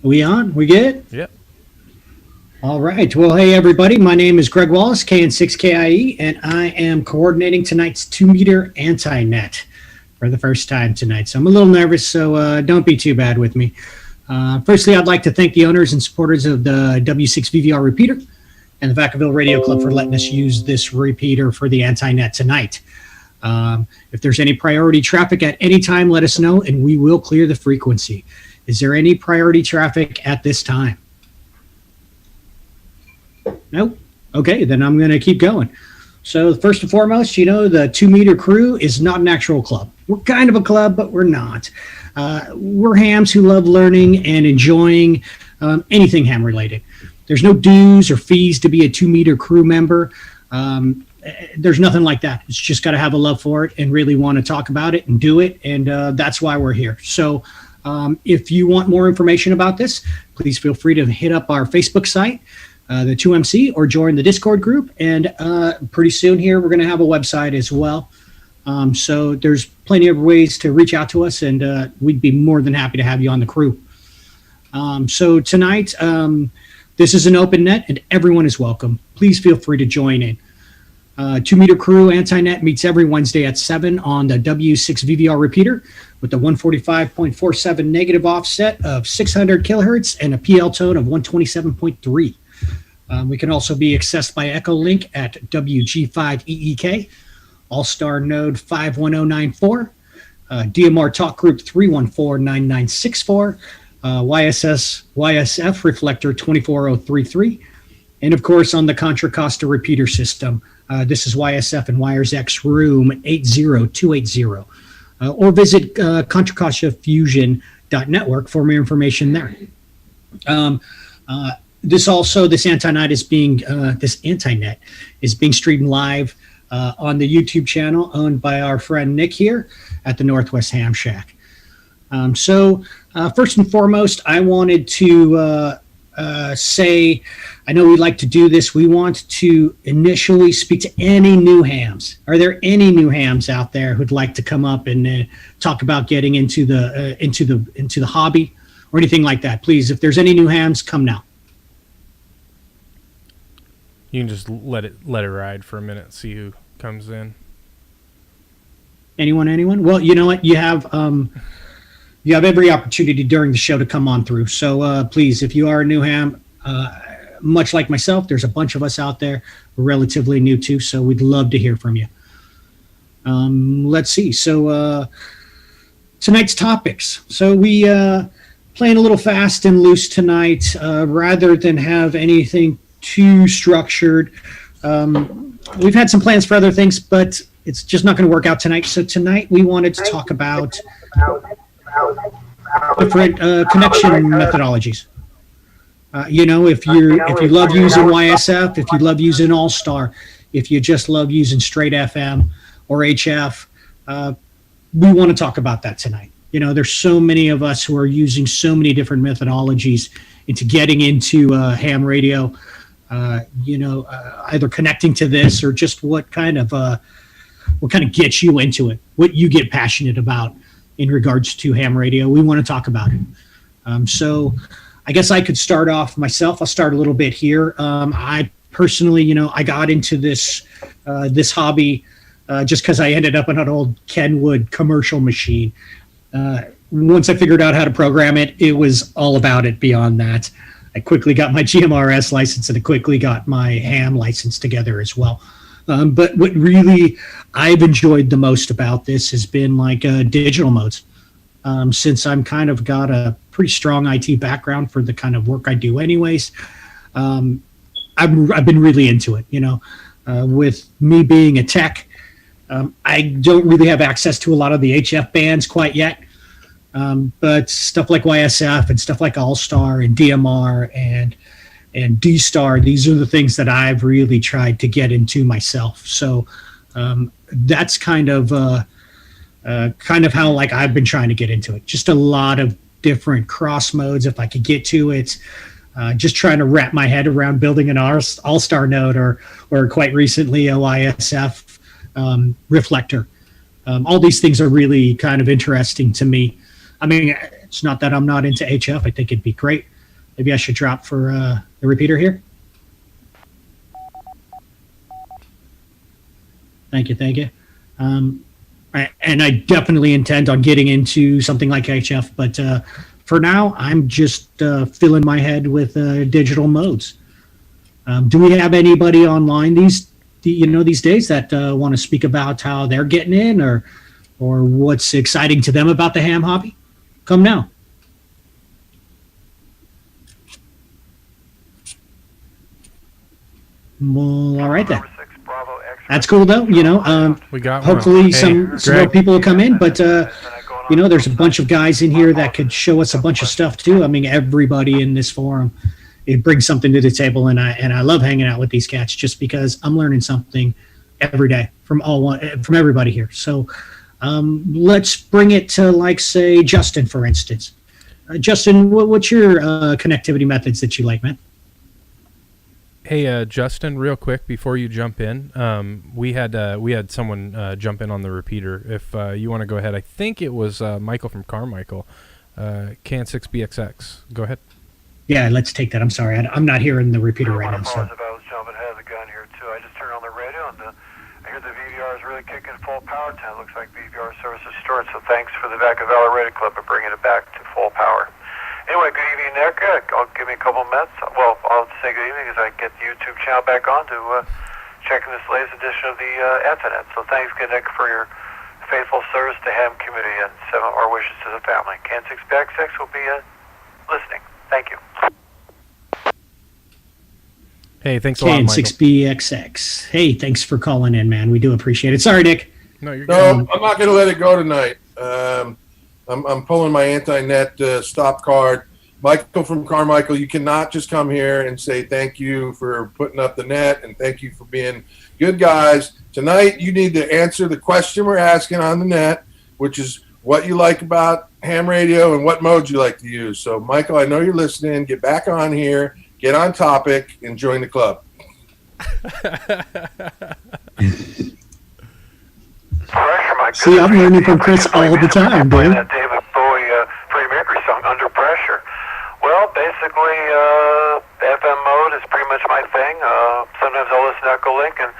We on? We good? Yep. All right. Well, hey, everybody. My name is Greg Wallace, KN6KIE, and I am coordinating tonight's 2-meter anti-net for the first time tonight. So I'm a little nervous, so don't be too bad with me. Firstly, I'd like to thank the owners and supporters of the W6VVR repeater and the Vacaville Radio Club for letting us use this repeater for the anti-net tonight. If there's any priority traffic at any time, let us know, and we will clear the frequency. Is there any priority traffic at this time? Nope. Okay, then I'm going to keep going. So first and foremost, the 2-meter crew is not an actual club. We're kind of a club, but we're not. We're hams who love learning and enjoying anything ham related. There's no dues or fees to be a 2-meter crew member. There's nothing like that. It's just got to have a love for it and really want to talk about it and do it. And that's why we're here. So if you want more information about this, please feel free to hit up our Facebook site, the 2MC, or join the Discord group. And pretty soon here, we're going to have a website as well. So there's plenty of ways to reach out to us, and we'd be more than happy to have you on the crew. So tonight, this is an open net, and everyone is welcome. Please feel free to join in. 2-meter crew anti-net meets every Wednesday at 7 on the W6VVR repeater with the 145.47 negative offset of 600 kilohertz and a PL tone of 127.3. We can also be accessed by Echolink at WG5EEK, All-Star Node 51094, DMR Talk Group 3149964, YSF Reflector 24033, and of course on the Contra Costa repeater system. This is YSF and WiresX Room 80280. Or visit ContraCostaFusion.network for more information there. This anti-net is being streamed live on the YouTube channel owned by our friend Nick here at the Northwest Ham Shack. So first and foremost, I wanted to say, I know we like to do this. We want to initially speak to any new hams. Are there any new hams out there who'd like to come up and talk about getting into the hobby or anything like that? Please, if there's any new hams, come now. You can just let it ride for a minute, see who comes in. Anyone? Well, you know what? You have every opportunity during the show to come on through. So please, if you are a new ham, much like myself, there's a bunch of us out there who are relatively new too, so we'd love to hear from you. Let's see. So tonight's topics. So we playing a little fast and loose tonight, rather than have anything too structured. We've had some plans for other things, but it's just not going to work out tonight. So tonight we wanted to talk about different connection methodologies. If you love using YSF, if you love using All-Star, if you just love using straight FM or HF, we want to talk about that tonight. There's so many of us who are using so many different methodologies into getting into ham radio, either connecting to this or just what kind of gets you into it, what you get passionate about in regards to ham radio. We want to talk about it. So I guess I could start off myself. I'll start a little bit here. I personally, I got into this hobby just because I ended up on an old Kenwood commercial machine. Once I figured out how to program it, it was all about it beyond that. I quickly got my GMRS license and I quickly got my ham license together as well. But what really I've enjoyed the most about this has been digital modes. Since I'm kind of got a pretty strong IT background for the kind of work I do anyways, I've been really into it. With me being a tech, I don't really have access to a lot of the HF bands quite yet. But stuff like YSF and stuff like All-Star and DMR and D-Star, these are the things that I've really tried to get into myself. So that's kind of how I've been trying to get into it. Just a lot of different cross modes if I could get to it. Just trying to wrap my head around building an All-Star node or quite recently a YSF reflector. All these things are really kind of interesting to me. I mean, it's not that I'm not into HF. I think it'd be great. Maybe I should drop for the repeater here. Thank you. And I definitely intend on getting into something like HF, but for now, I'm just filling my head with digital modes. Do we have anybody online these days that want to speak about how they're getting in, or what's exciting to them about the ham hobby? Come now. Well, all right then. That's cool though. We got hopefully one. Hey, some more Greg. people will come in, but there's a bunch of guys in here that could show us a bunch of stuff too. I mean, everybody in this forum, it brings something to the table, and I love hanging out with these cats just because I'm learning something every day from everybody here. So let's bring it to, like, say, Justin, for instance. Justin, what's your connectivity methods that you like, man? Hey, Justin, real quick before you jump in, we had someone jump in on the repeater. If you want to go ahead, I think it was Michael from Carmichael, Can6BXX. Go ahead. Yeah, let's take that. I'm sorry, I'm not hearing the repeater right now. So. I was jumping ahead of the gun here too. I just turned on the radio and I hear the VVR is really kicking full power. It looks like VVR service is restored. So thanks for the Vaca Valley Radio Club for bringing it back to full power. Anyway, good evening, Nick. I'll give me a couple minutes. Well, I'll say good evening as I get the YouTube channel back on to checking this latest edition of the Internet. So thanks, good Nick, for your faithful service to ham community and send our wishes to the family. Can6BXX will be listening. Thank you. Hey, thanks a lot, Michael. Can6BXX. Hey, thanks for calling in, man. We do appreciate it. Sorry, Nick. No, you're No, good. I'm not going to let it go tonight. I'm pulling my anti-net stop card. Michael from Carmichael, you cannot just come here and say thank you for putting up the net and thank you for being good guys. Tonight, you need to answer the question we're asking on the net, which is what you like about ham radio and what modes you like to use. So, Michael, I know you're listening. Get back on here, get on topic, and join the club. Pressure, my See, I'm learning from Chris all the time, dude. That David Bowie Freddie Mercury song, Under Pressure. Well, basically, FM mode is pretty much my thing. Sometimes I'll listen to Echo Link, and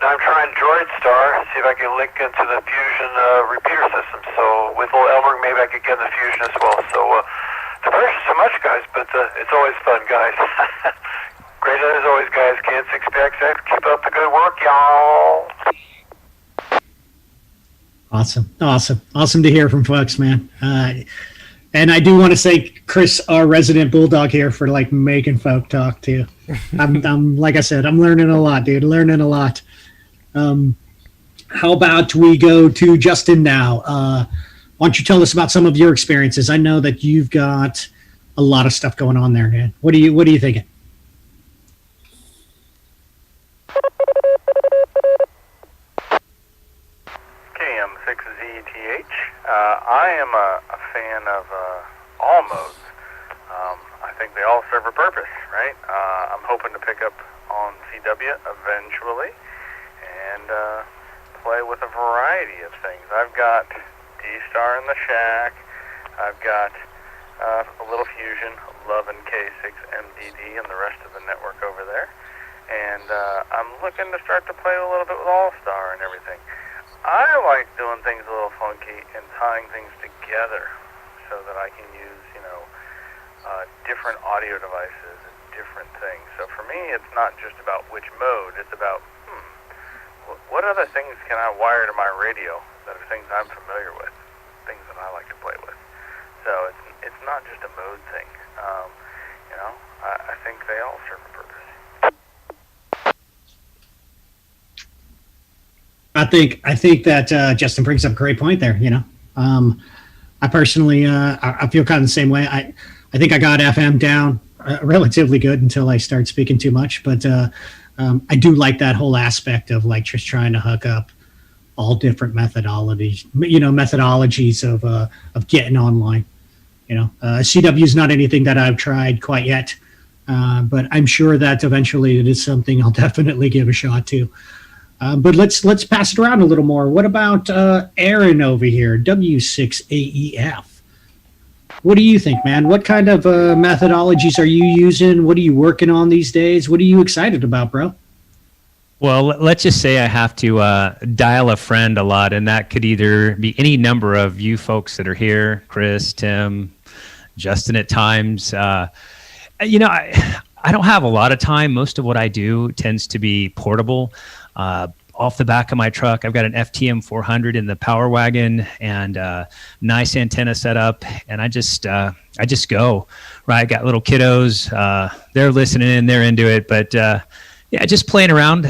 now I'm trying Droid Star, see if I can link into the Fusion repeater system. So with little Elmer, maybe I could get in the Fusion as well. So the pressure so much, guys, but it's always fun, guys. Great as always, guys. Can6BXX, keep up the good work, y'all. Awesome to hear from folks, man. And I do want to thank Chris, our resident bulldog here, for like making folk talk too. I'm like I said, I'm learning a lot, dude. Learning a lot. How about we go to Justin now? Why don't you tell us about some of your experiences? I know that you've got a lot of stuff going on there, man. What are you thinking? KM6ZTH. I am a fan of all modes. I think they all serve a purpose, right? I'm hoping to pick up on CW eventually and play with a variety of things. I've got D-Star in the shack. I've got a little Fusion, loving K6MDD and the rest of the network over there. And I'm looking to start to play a little bit with All-Star and everything. I like doing things a little funky and tying things together so that I can use, different audio devices and different things. So for me, it's not just about which mode. It's about, what other things can I wire to my radio that are things I'm familiar with, things that I like to play with. So it's not just a mode thing. I think they all serve a purpose. I think that Justin brings up a great point there. I personally, I feel kind of the same way. I think I got FM down relatively good until I start speaking too much. But I do like that whole aspect of like just trying to hook up all different methodologies of getting online. CW is not anything that I've tried quite yet, but I'm sure that eventually it is something I'll definitely give a shot to. But let's pass it around a little more. What about Aaron over here, W6AEF? what do you think, man? What kind of methodologies are you using? What are you working on these days? What are you excited about, bro? Well, let's just say I have to dial a friend a lot, and that could either be any number of you folks that are here, Chris, Tim, Justin at times. You know, I don't have a lot of time. Most of what I do tends to be portable. Off the back of my truck, I've got an FTM 400 in the Power Wagon and nice antenna setup, and I just go. Right, got little kiddos. They're listening in, they're into it, but yeah, just playing around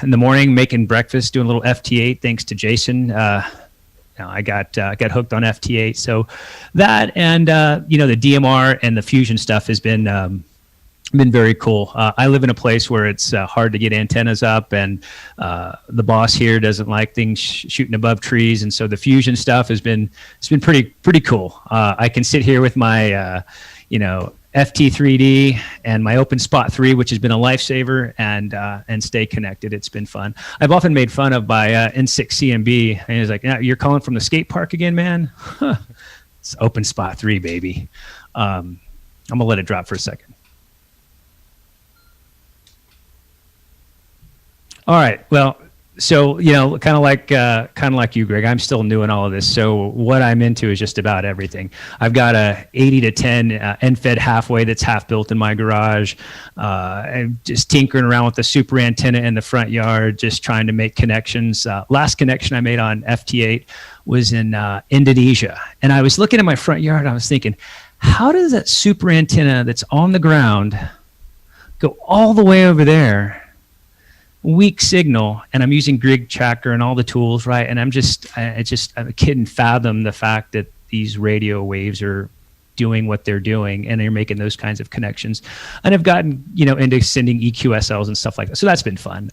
in the morning, making breakfast, doing a little FT8. Thanks to Jason. I got hooked on FT8. So that and you know, the DMR and the Fusion stuff has been very cool. I live in a place where it's hard to get antennas up, and the boss here doesn't like things shooting above trees, and so the Fusion stuff it's been pretty cool. I can sit here with my you know, FT3D and my Open Spot 3, which has been a lifesaver, and stay connected. It's been fun. I've often made fun of by N6CMB, and he's like, yeah, "You're calling from the skate park again, man?" It's Open Spot 3, baby. I'm gonna let it drop for a second. All right. Well, so, you know, kind of like you, Greg, I'm still new in all of this. So what I'm into is just about everything. I've got a 80 to 10 end-fed halfway that's half built in my garage. I'm just tinkering around with the super antenna in the front yard, just trying to make connections. Last connection I made on FT8 was in Indonesia. And I was looking at my front yard and I was thinking, how does that super antenna that's on the ground go all the way over there? Weak signal, and I'm using Grig Tracker and all the tools, right? And I couldn't fathom the fact that these radio waves are doing what they're doing, and they're making those kinds of connections. And I've gotten, you know, into sending EQSLs and stuff like that. So that's been fun.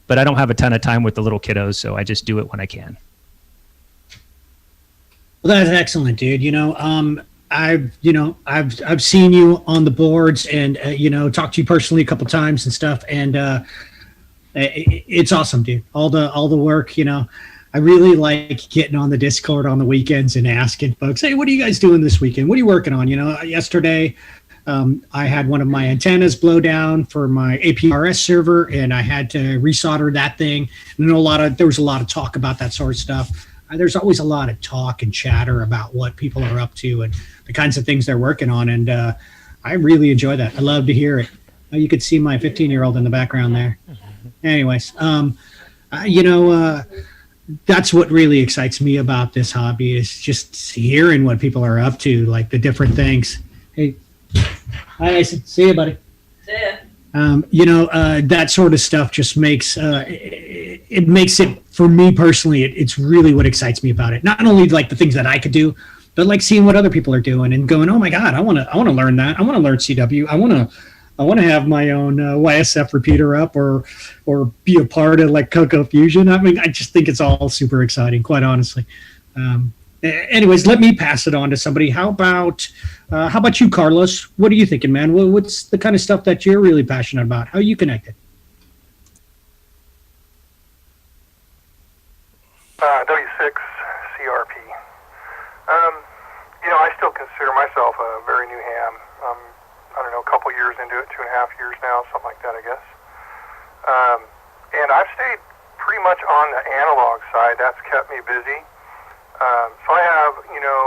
But I don't have a ton of time with the little kiddos, so I just do it when I can. Well, that's excellent, dude. You know, I've seen you on the boards and you know, talked to you personally a couple times and stuff, and it's awesome, dude. All the work, you know. I really like getting on the Discord on the weekends and asking folks, "Hey, what are you guys doing this weekend? What are you working on?" You know, yesterday I had one of my antennas blow down for my APRS server, and I had to resolder that thing. And there was a lot of talk about that sort of stuff. There's always a lot of talk and chatter about what people are up to and the kinds of things they're working on, and I really enjoy that. I love to hear it. You could see my 15-year-old in the background there. Anyways, you know, that's what really excites me about this hobby is just hearing what people are up to, like the different things. Hey, hi, Mason. See you, buddy. See ya. You know, that sort of stuff just makes it makes it, for me personally, it's really what excites me about it. Not only like the things that I could do, but like seeing what other people are doing and going, "Oh my God, I want to learn that. I want to learn CW. I want to have my own YSF repeater up or be a part of like Coco Fusion." I mean, I just think it's all super exciting, quite honestly. Anyways, let me pass it on to somebody. How about you, Carlos? What are you thinking, man? What's the kind of stuff that you're really passionate about? How are you connected? W6 CRP. You know, I still consider myself a very new ham. I don't know, a couple years into it, 2.5 years now, something like that, I guess. And I've stayed pretty much on the analog side. That's kept me busy. So I have, you know,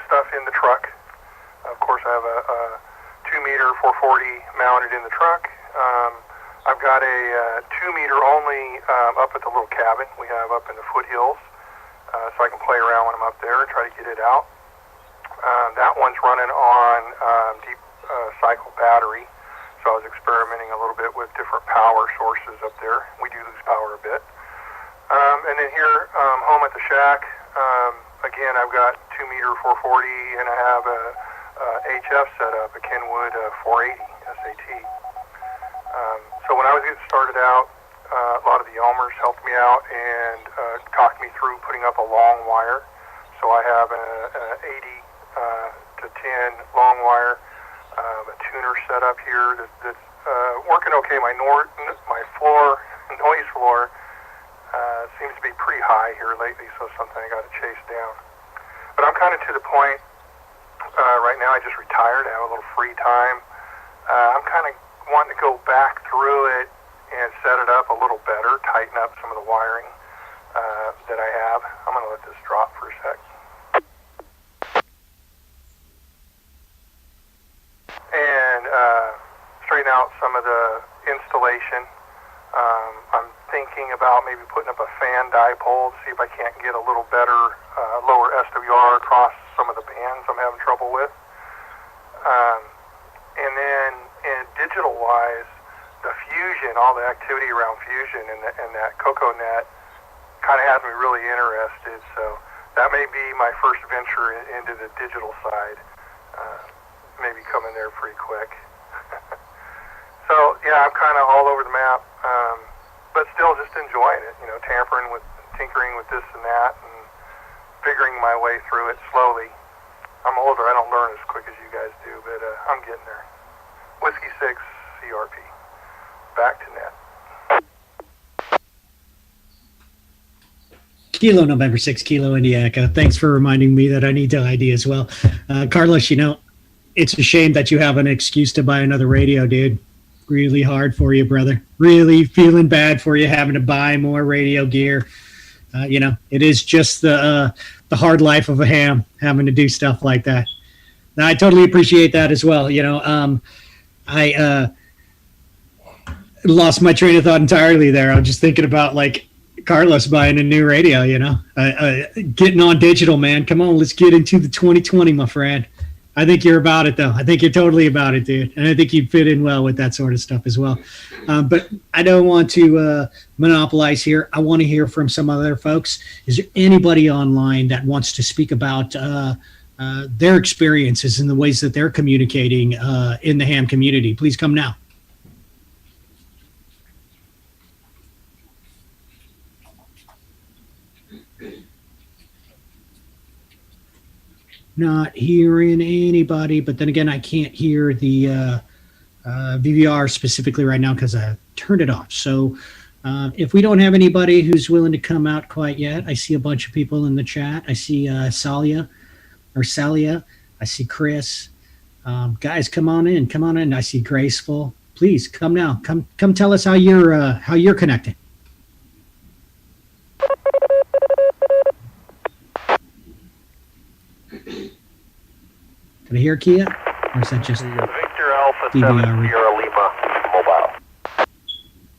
stuff in the truck. Of course, I have a 2-meter 440 mounted in the truck. I've got a 2-meter only up at the little cabin we have up in the foothills, so I can play around when I'm up there and try to get it out. That one's running on deep cycle battery, so I was experimenting a little bit with different power sources up there. We do lose power a bit. And then here, home at the shack, again, I've got 2-meter 440, and I have a HF set up, a Kenwood 480 SAT. So when I was getting started out, a lot of the Elmers helped me out and talked me through putting up a long wire. So I have a 80 to 10 long wire, a tuner set up here that's working okay. My floor, noise floor, seems to be pretty high here lately, so something I got to chase down. But I'm kind of to the point now. I just retired. I have a little free time. I'm kind of wanting to go back through it and set it up a little better, tighten up some of the wiring that I have. I'm going to let this drop for a sec. And straighten out some of the installation. I'm thinking about maybe putting up a fan dipole to see if I can't get a little better lower SWR across some of the bands I'm having trouble with. And then digital-wise, the Fusion, all the activity around Fusion and that CocoNet kind of has me really interested. So that may be my first venture into the digital side. Maybe coming there pretty quick. So yeah, I'm kind of all over the map, but still just enjoying it. Tinkering with this and that, and figuring my way through it slowly. I'm older. I don't learn as quick as you guys do, but I'm getting there. Whiskey 6 CRP. Back to net. Kilo November 6, Kilo India Echo. Thanks for reminding me that I need to ID as well. Carlos, it's a shame that you have an excuse to buy another radio, dude. Really hard for you, brother. Really feeling bad for you having to buy more radio gear. It is just the hard life of a ham, having to do stuff like that. Now, I totally appreciate that as well. I lost my train of thought entirely there. I was just thinking about Carlos buying a new radio, getting on digital, man. Come on, let's get into the 2020, my friend. I think you're about it, though. I think you're totally about it, dude. And I think you'd fit in well with that sort of stuff as well. But I don't want to monopolize here. I want to hear from some other folks. Is there anybody online that wants to speak about their experiences and the ways that they're communicating in the ham community? Please come now. Not hearing anybody, but then again, I can't hear the VVR specifically right now because I turned it off. So if we don't have anybody who's willing to come out quite yet, I see a bunch of people in the chat. I see Salia. I see Chris. Guys, come on in. I see Graceful. Please come now. Come tell us how you're connected. Can I hear Kia? Or is that just Victor Alpha DVR? 7 Sierra Lima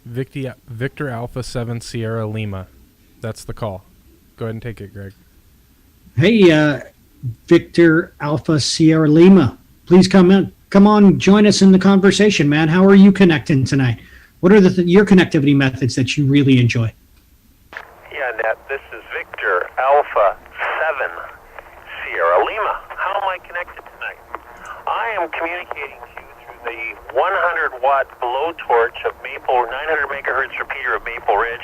mobile. Victor Alpha 7 Sierra Lima. That's the call. Go ahead and take it, Greg. Hey, Victor Alpha Sierra Lima. Please come on, join us in the conversation, man. How are you connecting tonight? What are your connectivity methods that you really enjoy? Yeah, Nat, this is Victor Alpha 7 Sierra Lima. How am I connected tonight? I am communicating to you through the 100-watt blowtorch of 900 megahertz repeater of Maple Ridge,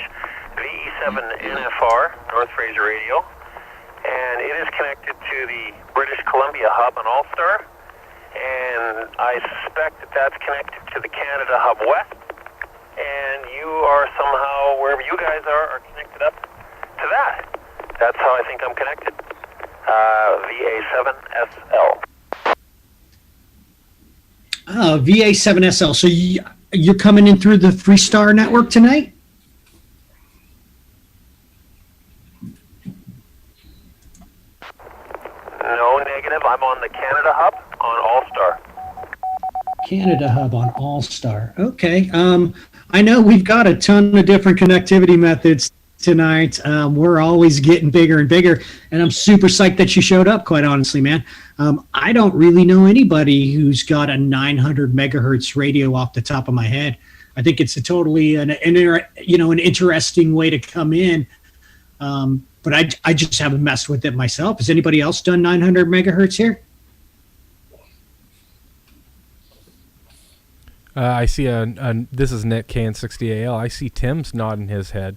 VE7 NFR, North Fraser Radio, and it is connected to the British Columbia hub on All-Star, and I suspect that that's connected to the Canada hub west, and you are somehow, wherever you guys are connected up to that. That's how I think I'm connected. VA7SL. VA7SL. So you're coming in through the Freestar network tonight? No, negative. I'm on the Canada hub on All-Star. Canada hub on All-Star. Okay. I know we've got a ton of different connectivity methods tonight. We're always getting bigger and bigger, and I'm super psyched that you showed up, quite honestly, man. I don't really know anybody who's got a 900 megahertz radio off the top of my head. I think it's a totally an interesting way to come in, but I just haven't messed with it myself. Has anybody else done 900 megahertz here? I see this is Net KN60AL. I see Tim's nodding his head.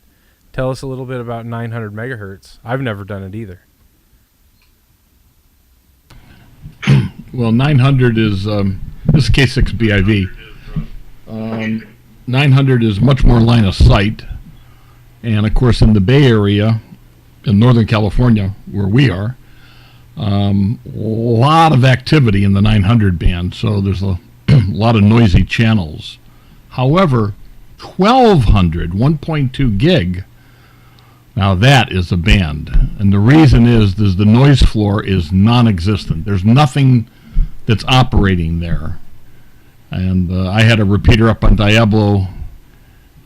Tell us a little bit about 900 megahertz. I've never done it either. Well, 900 is this is K6BIV. 900 is much more line of sight, and of course in the Bay Area, in Northern California, where we are, Lot of activity in the 900 band, so there's a lot of noisy channels. However, 1200, 1.2 gig, now that is a band. And the reason is the noise floor is non-existent. There's nothing that's operating there. And I had a repeater up on Diablo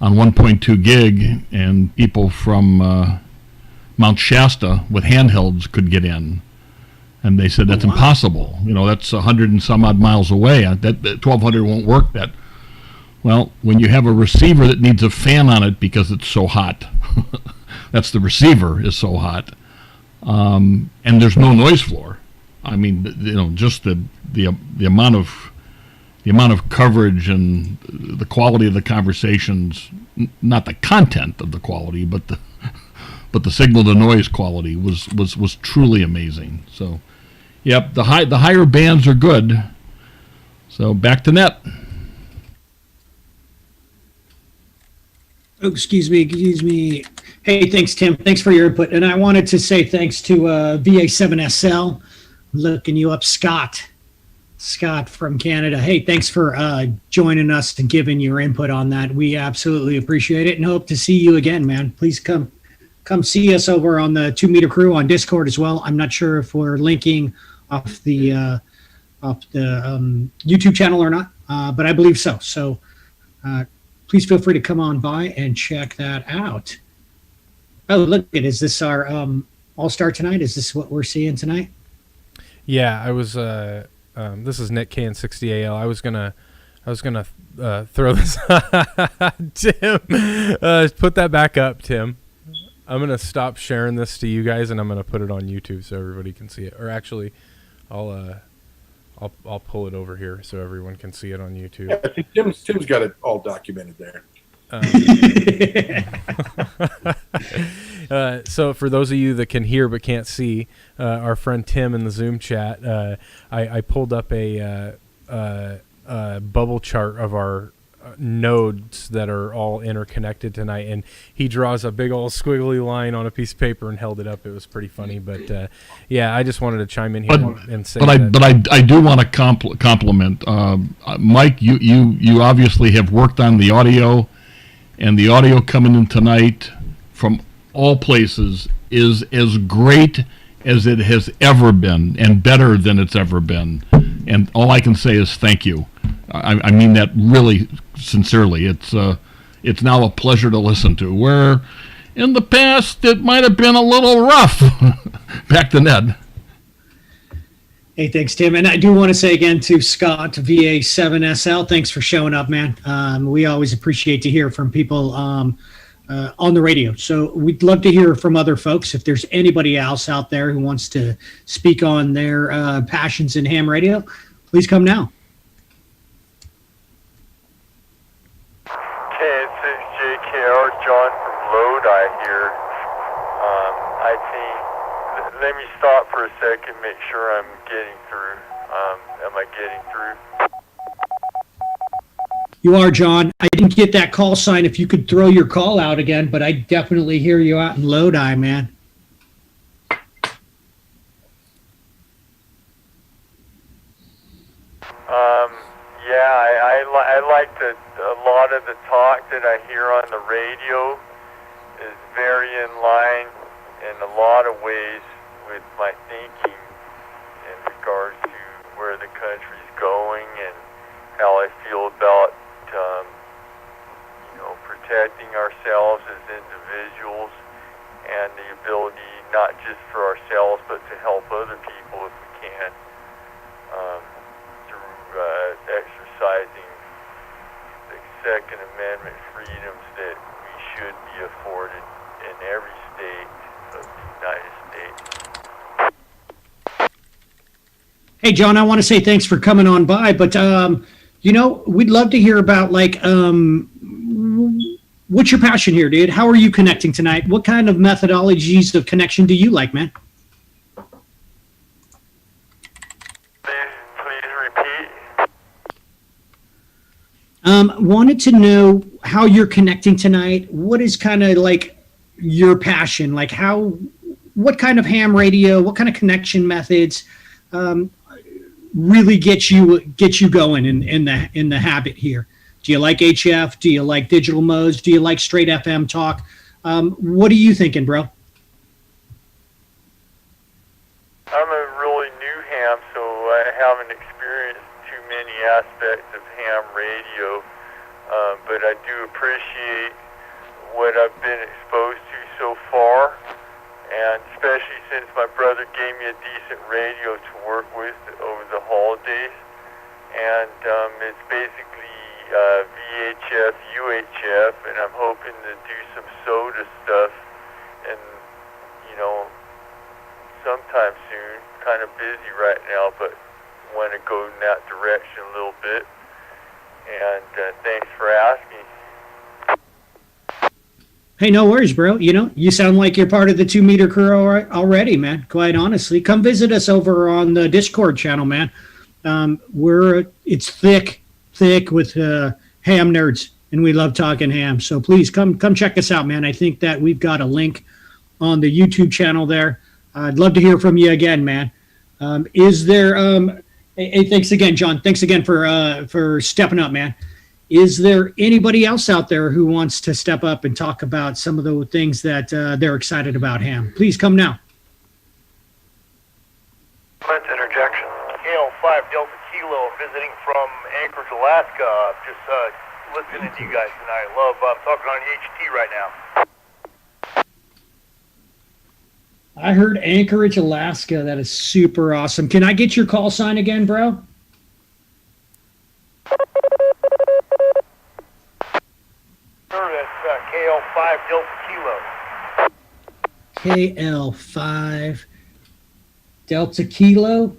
on 1.2 gig, and people from Mount Shasta with handhelds could get in. And they said, that's impossible. You know, that's 100 and some odd miles away. That 1200 won't work that. Well, when you have a receiver that needs a fan on it because it's so hot, that's the receiver is so hot, and there's no noise floor. I mean, you know, just the amount of coverage and the quality of the conversations, not the content of the quality, but the signal to noise quality was truly amazing. So, yep, the higher bands are good. So back to net. Oh, excuse me. Hey, thanks, Tim. Thanks for your input. And I wanted to say thanks to VA7SL. Looking you up, Scott from Canada. Hey, thanks for joining us and giving your input on that. We absolutely appreciate it and hope to see you again, man. Please come see us over on the 2 Meter Crew on Discord as well. I'm not sure if we're linking off the YouTube channel or not, but I believe so. So please feel free to come on by and check that out. Oh, look, is this our All-Star tonight? Is this what we're seeing tonight? Yeah, I was. This is Nick KN60AL. I was gonna throw this. Tim, put that back up, Tim. I'm gonna stop sharing this to you guys, and I'm gonna put it on YouTube so everybody can see it. Or actually, I'll pull it over here so everyone can see it on YouTube. Yeah, I think Tim's got it all documented there. So for those of you that can hear but can't see, our friend Tim in the Zoom chat, I pulled up a bubble chart of our nodes that are all interconnected tonight, and he draws a big old squiggly line on a piece of paper and held it up. It was pretty funny, but yeah, I just wanted to chime in here and say I do want to compliment Mike. You obviously have worked on the audio, and the audio coming in tonight from all places is as great as it has ever been and better than it's ever been. And all I can say is thank you. I mean that really sincerely. It's now a pleasure to listen to, where in the past it might have been a little rough. Back to Ned. Hey, thanks, Tim. And I do want to say again to Scott, VA7SL, thanks for showing up, man. We always appreciate to hear from people on the radio. So we'd love to hear from other folks. If there's anybody else out there who wants to speak on their passions in ham radio, please come now. KN6JKR, John from Lodi here. I think, let me stop for a second, make sure I'm getting through. Am I getting through? You are, John. I didn't get that call sign. If you could throw your call out again, but I definitely hear you out in Lodi, man. I like a lot of the talk that I hear on the radio is very in line in a lot of ways with my thinking in regards to where the country's going and how I feel about protecting ourselves as individuals and the ability not just for ourselves but to help other people if we can through exercising the Second Amendment freedoms that we should be afforded in every state of the United States. Hey, John, I want to say thanks for coming on by, but we'd love to hear about what's your passion here, dude? How are you connecting tonight? What kind of methodologies of connection do you like, man? Please repeat. Wanted to know how you're connecting tonight. What is kind of like your passion? Like how what kind of ham radio, what kind of connection methods really get you going in the habit here? Do you like HF? Do you like digital modes? Do you like straight FM talk? What are you thinking, bro? I'm a really new ham, so I haven't experienced too many aspects of ham radio, but I do appreciate what I've been exposed to so far, and especially since my brother gave me a decent radio to work with over the holidays, and it's basically VHF, UHF, and I'm hoping to do some soda stuff, and sometime soon. Kind of busy right now, but want to go in that direction a little bit. And thanks for asking. Hey, no worries, bro. You sound like you're part of the 2 meter crew already, man. Quite honestly, come visit us over on the Discord channel, man. It's thick with ham nerds, and we love talking ham. So please come check us out, man. I think that we've got a link on the YouTube channel there. I'd love to hear from you again, man. Is there? Hey, thanks again, John. Thanks again for stepping up, man. Is there anybody else out there who wants to step up and talk about some of the things that they're excited about ham? Please come now. Interjection. KL5 Delta Kilo, visiting from Anchorage, Alaska. Just listening to you guys tonight. I'm talking on HT right now. I heard Anchorage, Alaska. That is super awesome. Can I get your call sign again, bro? Sure, that's KL5 Delta Kilo. KL5 Delta Kilo.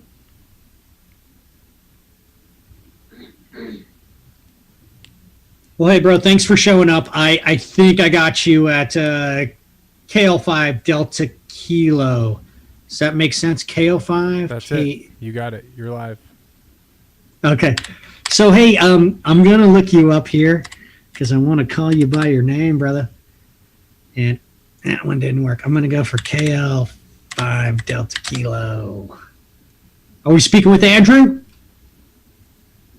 Well, hey, bro, thanks for showing up. I think I got you at KL5 Delta Kilo. Does that make sense? KL5? That's it. You got it. You're live. Okay. So, hey, I'm going to look you up here because I want to call you by your name, brother. And that one didn't work. I'm going to go for KL5 Delta Kilo. Are we speaking with Andrew?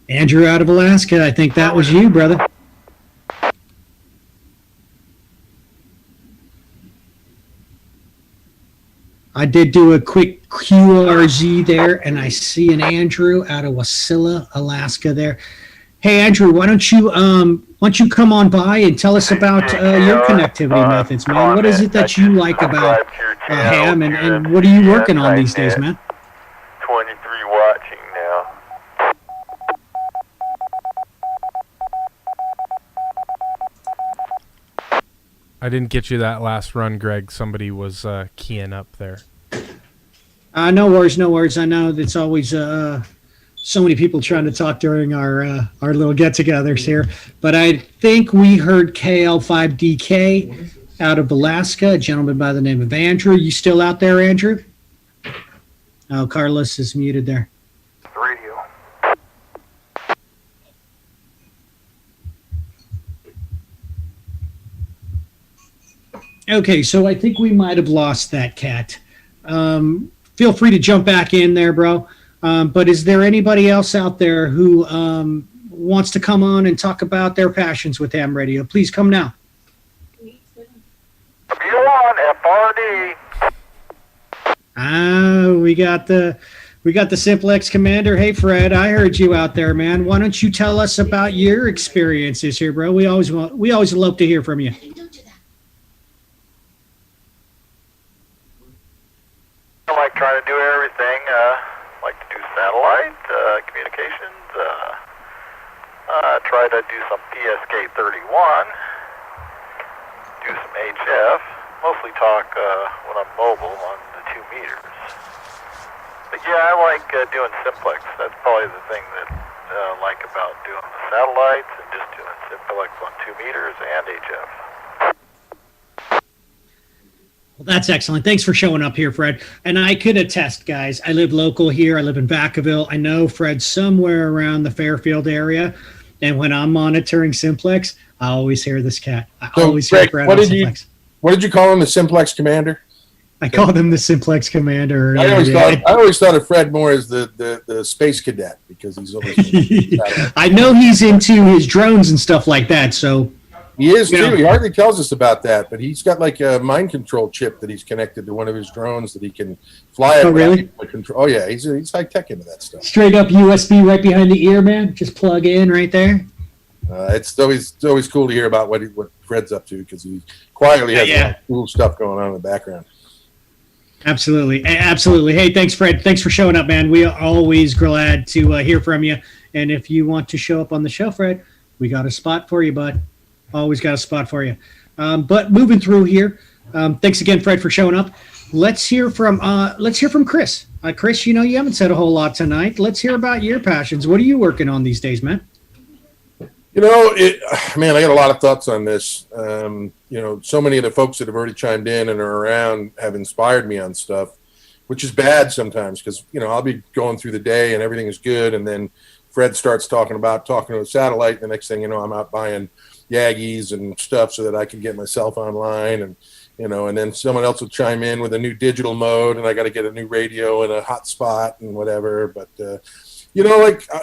Andrew out of Alaska. I think that was you, brother. I did do a quick QRZ there, and I see an Andrew out of Wasilla, Alaska there. Hey, Andrew, why don't you come on by and tell us about your connectivity methods, man? What is it that you like about ham, and what are you working on these days, man? 23 watching now. I didn't get you that last run, Greg. Somebody was keying up there. No worries. I know it's always so many people trying to talk during our little get-togethers here. But I think we heard KL5DK out of Alaska, a gentleman by the name of Andrew. You still out there, Andrew? Oh, Carlos is muted there. The radio. Okay, so I think we might have lost that cat. Feel free to jump back in there, bro. But is there anybody else out there who wants to come on and talk about their passions with ham radio? Please come now. FRD. We got the Simplex Commander. Hey, Fred, I heard you out there, man. Why don't you tell us about your experiences here, bro? We always love to hear from you. I like trying to do everything. Like to do satellite communications. Try to do some PSK 31. Do some HF. Mostly talk when I'm mobile on the 2 meters. But yeah, I like doing simplex. That's probably the thing that I like about doing the satellites and just doing simplex on 2 meters and HF. Well, that's excellent. Thanks for showing up here, Fred. And I could attest, guys. I live local here. I live in Vacaville. I know Fred's somewhere around the Fairfield area. And when I'm monitoring simplex, I always hear this cat. I always hear Fred on simplex. What did you call him, the Simplex Commander? I called him the Simplex Commander. I always thought of Fred more as the space cadet because he's always. I know he's into his drones and stuff like that. So he is too. Yeah. He hardly tells us about that, but he's got like a mind control chip that he's connected to one of his drones that he can fly. Oh, really? Oh yeah, he's high tech into that stuff. straight up USB right behind the ear, man. Just plug in right there. It's always cool to hear about what Fred's up to because he quietly has a lot of cool stuff going on in the background. Absolutely. Absolutely. Hey, thanks, Fred. Thanks for showing up, man. We are always glad to hear from you. And if you want to show up on the show, Fred, we got a spot for you, bud. Always got a spot for you. But moving through here, thanks again, Fred, for showing up. Let's hear from Chris. Chris, you haven't said a whole lot tonight. Let's hear about your passions. What are you working on these days, man? Man, I got a lot of thoughts on this. So many of the folks that have already chimed in and are around have inspired me on stuff, which is bad sometimes because, I'll be going through the day and everything is good. And then Fred starts talking to a satellite. The next thing you know, I'm out buying Yaggies and stuff so that I can get myself online. And, and then someone else will chime in with a new digital mode and I got to get a new radio and a hotspot and whatever. But,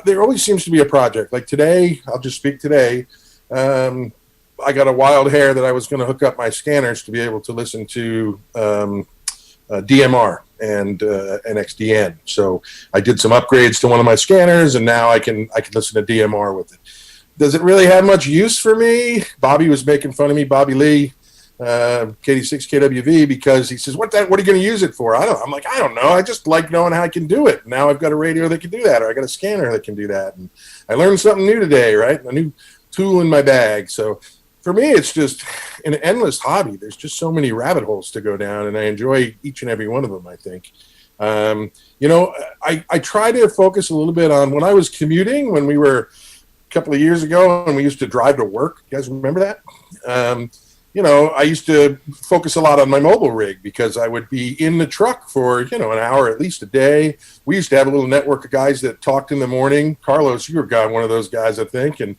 there always seems to be a project. Like today, I'll just speak today. I got a wild hair that I was going to hook up my scanners to be able to listen to DMR and NXDN. So I did some upgrades to one of my scanners, and now I can listen to DMR with it. Does it really have much use for me? Bobby was making fun of me, Bobby Lee, KD6KWV, because he says, what are you going to use it for? I'm like, I don't know. I just like knowing how I can do it. Now I've got a radio that can do that, or I got a scanner that can do that. And I learned something new today, right? A new tool in my bag. So for me, it's just an endless hobby. There's just so many rabbit holes to go down, and I enjoy each and every one of them, I think. I try to focus a little bit on when I was commuting, when we were a couple of years ago, and we used to drive to work. You guys remember that? I used to focus a lot on my mobile rig because I would be in the truck for, an hour at least a day. We used to have a little network of guys that talked in the morning. Carlos, you were one of those guys, I think. And,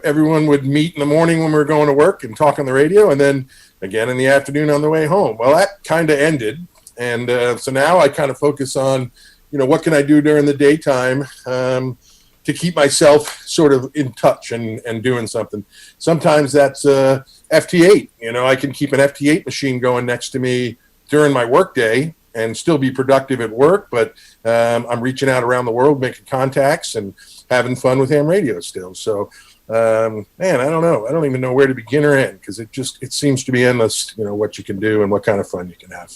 everyone would meet in the morning when we were going to work and talk on the radio, and then again in the afternoon on the way home. Well, that kind of ended. And so now I kind of focus on, what can I do during the daytime to keep myself sort of in touch and doing something. Sometimes that's FT8. I can keep an FT8 machine going next to me during my workday and still be productive at work, but I'm reaching out around the world, making contacts and having fun with ham radio still. So, man, I don't know. I don't even know where to begin or end because it seems to be endless, what you can do and what kind of fun you can have.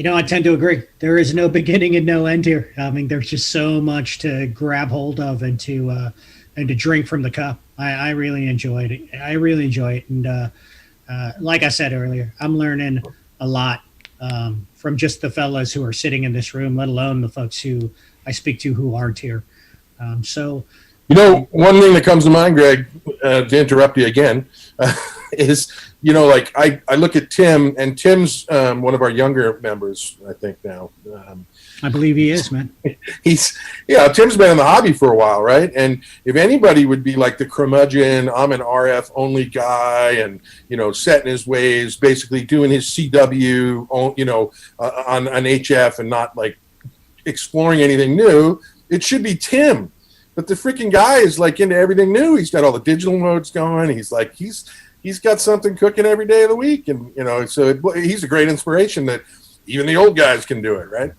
I tend to agree. There is no beginning and no end here. I mean, there's just so much to grab hold of and to drink from the cup. I really enjoyed it. And like I said earlier, I'm learning a lot from just the fellas who are sitting in this room, let alone the folks who I speak to who aren't here. One thing that comes to mind, Greg, to interrupt you again, is, I look at Tim, and Tim's one of our younger members, I think now. I believe he is, man. Tim's been in the hobby for a while, right? And if anybody would be like the curmudgeon, I'm an RF only guy and, set in his ways, basically doing his CW, on HF and not like exploring anything new, it should be Tim. But the freaking guy is like into everything new. He's got all the digital modes going. He's like, he's got something cooking every day of the week. And, so he's a great inspiration that even the old guys can do it, right?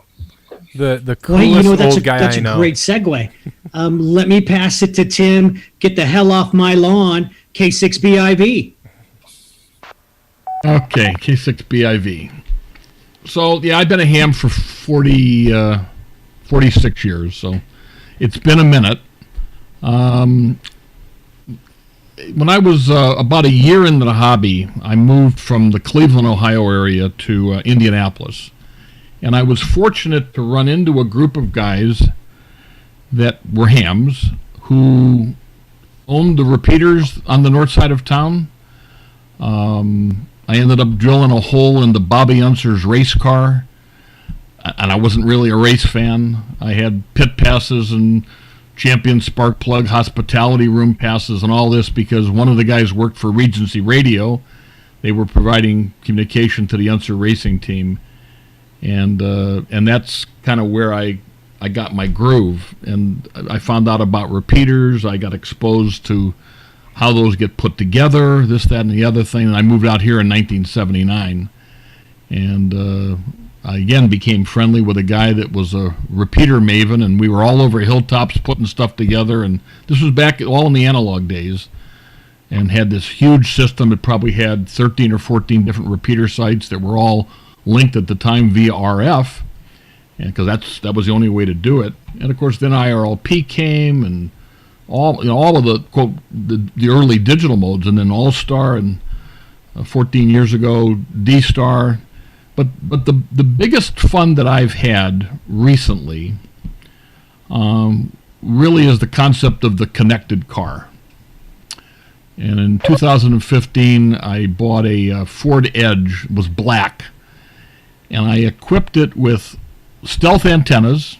The coolest old guy I know. That's a great segue. Let me pass it to Tim. Get the hell off my lawn, K6BIV. Okay, K6BIV. So, I've been a ham for 46 years, so it's been a minute. When I was about a year into the hobby, I moved from the Cleveland, Ohio area to Indianapolis. And I was fortunate to run into a group of guys that were hams who owned the repeaters on the north side of town. I ended up drilling a hole into Bobby Unser's race car. And I wasn't really a race fan. I had pit passes and Champion Spark Plug hospitality room passes and all this because one of the guys worked for Regency Radio. they were providing communication to the Unser Racing team, and that's kind of where I got my groove, and I found out about repeaters. I got exposed to how those get put together, this, that, and the other thing. And I moved out here in 1979, and I again became friendly with a guy that was a repeater maven, and we were all over hilltops putting stuff together. And this was back all in the analog days, and had this huge system that probably had 13 or 14 different repeater sites that were all linked at the time via RF, and because that was the only way to do it. And of course, then IRLP came, and all of the quote the early digital modes, and then All-Star, and 14 years ago D-Star. But the biggest fun that I've had recently really is the concept of the connected car. And in 2015, I bought a Ford Edge. It was black, and I equipped it with stealth antennas,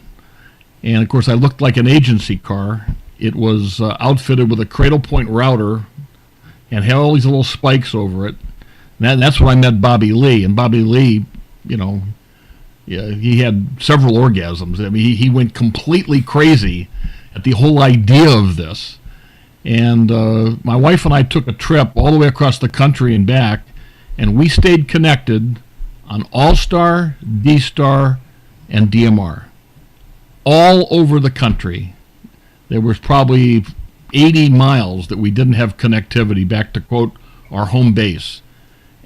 and of course I looked like an agency car. It was outfitted with a cradle point router and had all these little spikes over it. And that's when I met Bobby Lee. And Bobby Lee, he had several orgasms. I mean, he went completely crazy at the whole idea of this. And my wife and I took a trip all the way across the country and back, and we stayed connected on All-Star, D-Star, and DMR. All over the country. There was probably 80 miles that we didn't have connectivity back to, quote, our home base.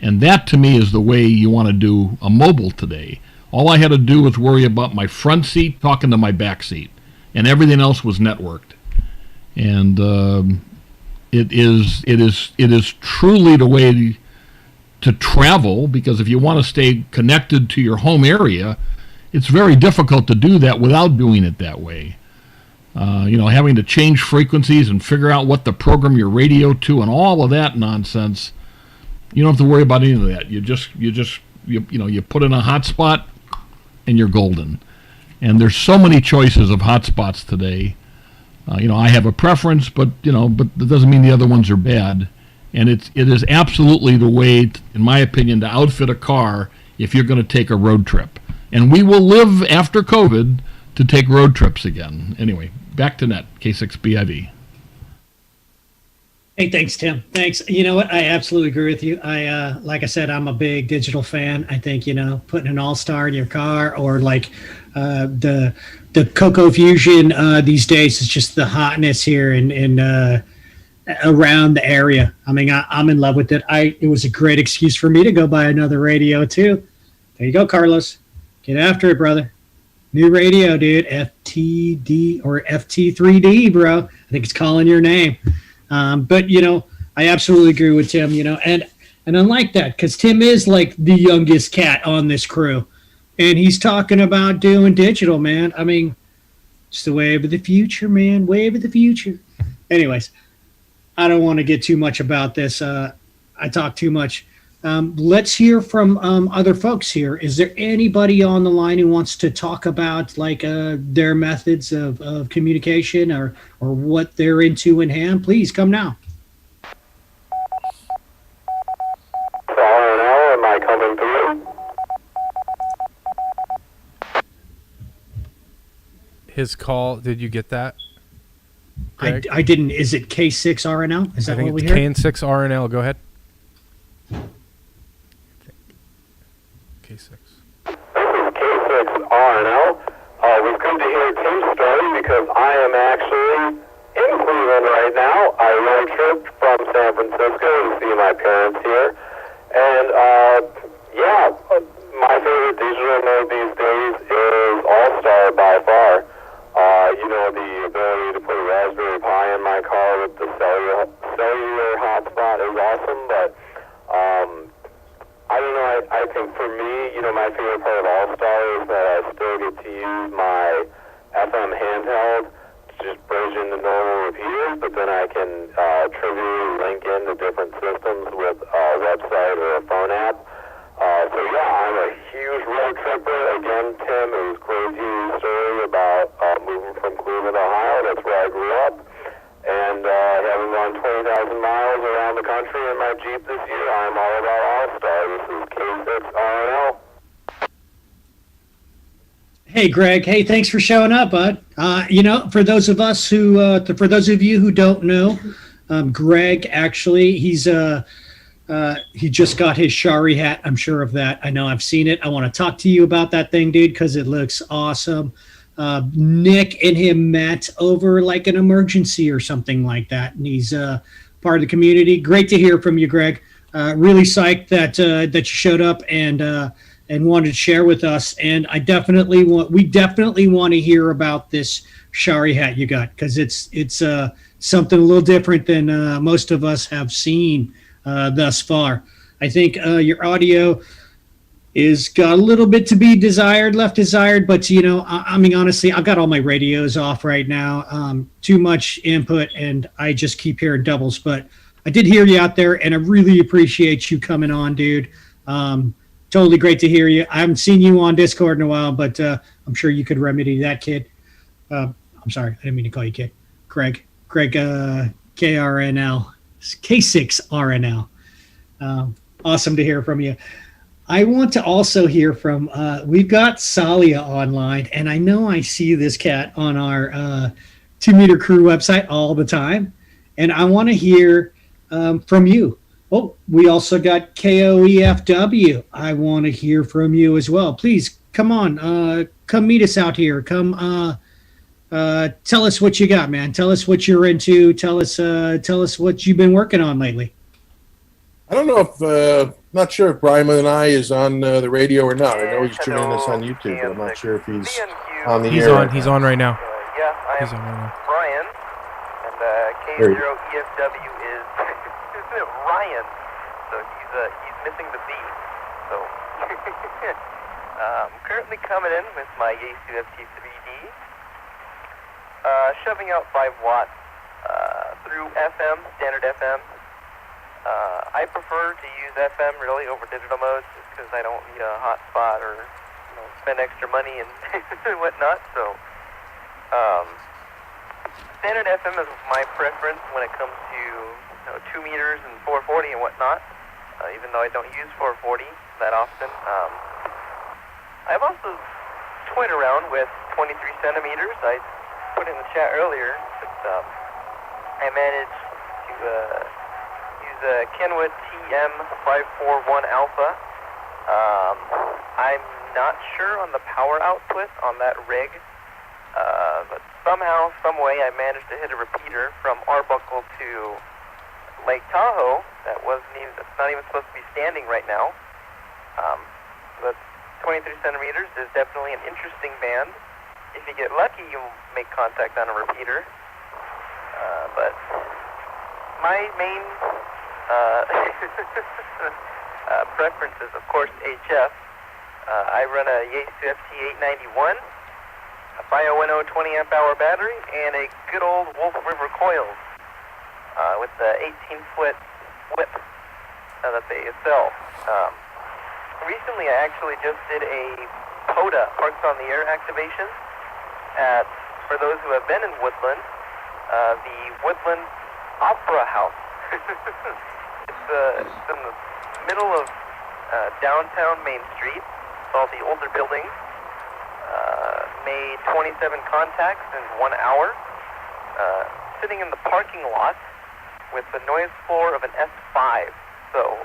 And that, to me, is the way you want to do a mobile today. All I had to do was worry about my front seat talking to my back seat, and everything else was networked. And it is truly the way to travel, because if you want to stay connected to your home area, it's very difficult to do that without doing it that way. Having to change frequencies and figure out what to program your radio to and all of that nonsense. You don't have to worry about any of that. You put in a hotspot and you're golden. And there's so many choices of hotspots today. I have a preference, but that doesn't mean the other ones are bad. And it is absolutely the way, in my opinion, to outfit a car if you're going to take a road trip. And we will live after COVID to take road trips again. Anyway, back to net, K6BIV. Hey, thanks, Tim. Thanks. You know what? I absolutely agree with you. Like I said, I'm a big digital fan. I think, putting an All-Star in your car, or like the Coco Fusion these days is just the hotness here and around the area. I mean, I'm in love with it. It was a great excuse for me to go buy another radio too. There you go, Carlos. Get after it, brother. New radio, dude. FTD or FT3D, bro. I think it's calling your name. But I absolutely agree with Tim, and I like that, because Tim is like the youngest cat on this crew, and he's talking about doing digital, man. I mean, it's the wave of the future, man. Wave of the future. Anyways, I don't want to get too much about this. I talk too much. Let's hear from other folks here. Is there anybody on the line who wants to talk about their methods of communication or what they're into in hand? Please come now. Am I coming through? His call, did you get that, Greg? I didn't. Is it K6 RNL? Is that what we hear? KN6 RNL. Go ahead. K6. This is K6 RNL. We've come to hear Tim's story because I am actually in Cleveland right now. I road tripped from San Francisco to see my parents here. And, my favorite digital mode these days is All-Star by far. The ability to put a Raspberry Pi in my car with the cellular hotspot is awesome, but I don't know, I think for me, my favorite part of All-Star is that I still get to use my FM handheld to just bridge into normal repeaters, but then I can trivially link into different systems with a website or a phone app. I'm a huge road tripper. Again, Tim, it was great to hear your story about moving from Cleveland, Ohio. That's where I grew up. And having run 20,000 miles around the country especially in my Jeep this year, I'm all about All-Star. This is K6 RNL. Hey, Greg. Hey, thanks for showing up, bud. For those of us who, for those of you who don't know, Greg actually, he just got his Shari hat. I'm sure of that. I know I've seen it. I want to talk to you about that thing, dude, because it looks awesome. Nick and him met over like an emergency or something like that, and he's part of the community. Great to hear from you, Greg. Really psyched that you showed up and wanted to share with us. And we definitely want to hear about this Shari hat you got, because it's something a little different than most of us have seen thus far. I think your audio is got a little bit to be left desired, but I mean, honestly, I've got all my radios off right now. Too much input, and I just keep hearing doubles. But I did hear you out there, and I really appreciate you coming on, dude. Totally great to hear you. I haven't seen you on Discord in a while, but I'm sure you could remedy that, kid. I'm sorry, I didn't mean to call you kid. Greg, KRNL, K6RNL. Awesome to hear from you. I want to also hear from, we've got Salia online, and I know I see this cat on our 2 Meter Crew website all the time, and I want to hear from you. Oh, we also got KOEFW. I want to hear from you as well. Please, come on, come meet us out here. Come tell us what you got, man. Tell us what you're into. Tell us what you've been working on lately. I don't know if, not sure if Brian and I is on the radio or not. I know he's tuning us on YouTube, but I'm not sure if he's on the air. He's on right now. Yeah, He's on right now. Brian, and K0EFW is Ryan, so he's missing the B. So I'm currently coming in with my Yaesu FT3D, shoving out 5 watts through FM, standard FM. I prefer to use FM really over digital modes, just because I don't need a hotspot or spend extra money and whatnot. So standard FM is my preference when it comes to 2 meters and 440 and whatnot. Even though I don't use 440 that often. I've also toyed around with 23 centimeters. I put in the chat earlier that I managed to use a Kenwood TM541 Alpha. I'm not sure on the power output on that rig, but somehow, some way, I managed to hit a repeater from Arbuckle to Lake Tahoe that's not even supposed to be standing right now. But 23 centimeters is definitely an interesting band. If you get lucky, you'll make contact on a repeater. But my main preference is, of course, HF. I run a Yaesu FT891, a Bio-Winnow 20 amp hour battery, and a good old Wolf River coils with the 18-foot whip that they sell. Recently, I actually just did a POTA, Parks on the Air activation, for those who have been in Woodland, the Woodland Opera House. It's in the middle of downtown Main Street. It's all the older buildings. Made 27 contacts in 1 hour. Sitting in the parking lot with the noise floor of an S5. So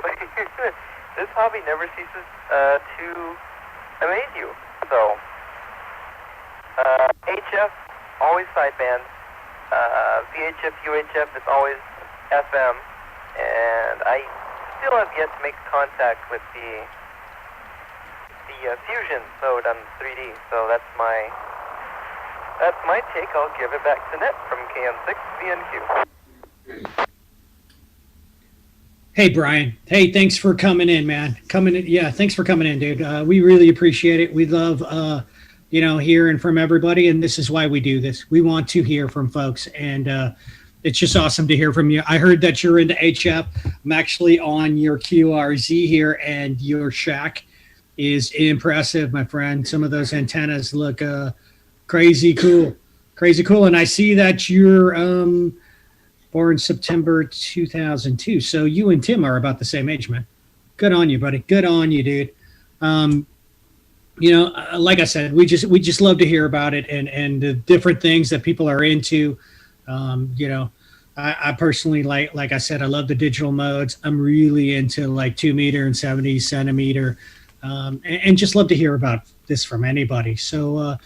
this hobby never ceases to amaze you. So HF, always sidebands. VHF, UHF is always FM. And I still have yet to make contact with the Fusion mode on 3D. So that's my take. I'll give it back to Net from KM6VNQ. Hey, Brian. Hey, thanks for coming in, man. Thanks for coming in, dude. We really appreciate it. We love, hearing from everybody, and this is why we do this. We want to hear from folks, and it's just awesome to hear from you. I heard that you're into HF. I'm actually on your QRZ here, and your shack is impressive, my friend. Some of those antennas look crazy cool. And I see that you're born September 2002. So you and Tim are about the same age, man. Good on you, buddy. Good on you, dude. Like I said, we just love to hear about it and the different things that people are into. I personally like I said, I love the digital modes. I'm really into like 2 meter and 70 centimeter, and just love to hear about this from anybody. So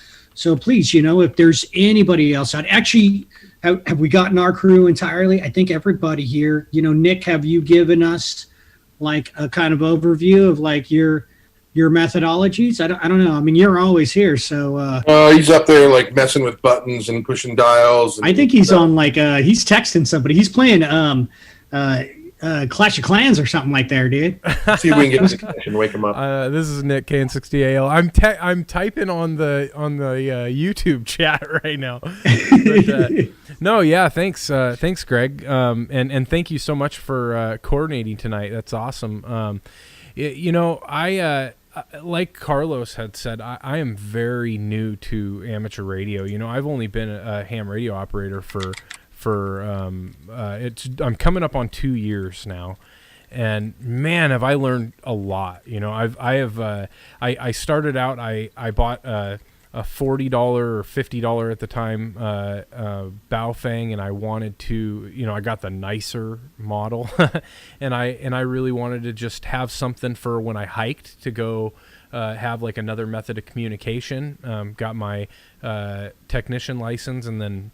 please, if there's anybody else out, actually, have we gotten our crew entirely? I think everybody here. Nick, have you given us like a kind of overview of like your methodologies? I don't know. I mean, you're always here, so. He's up there like messing with buttons and pushing dials. I think he's on like he's texting somebody. He's playing Clash of Clans or something like there, dude. See if we can get his attention, wake him up. This is Nick KN60AL. I'm typing on the YouTube chat right now. But, no, yeah, thanks, Greg, and thank you so much for coordinating tonight. That's awesome. I like Carlos had said, I am very new to amateur radio. I've only been a ham radio operator for I'm coming up on 2 years now, and man, have I learned a lot. I started out, I bought a $40 or $50 at the time Baofeng, and I wanted to, I got the nicer model and I really wanted to just have something for when I hiked to go have like another method of communication. Got my technician license, and then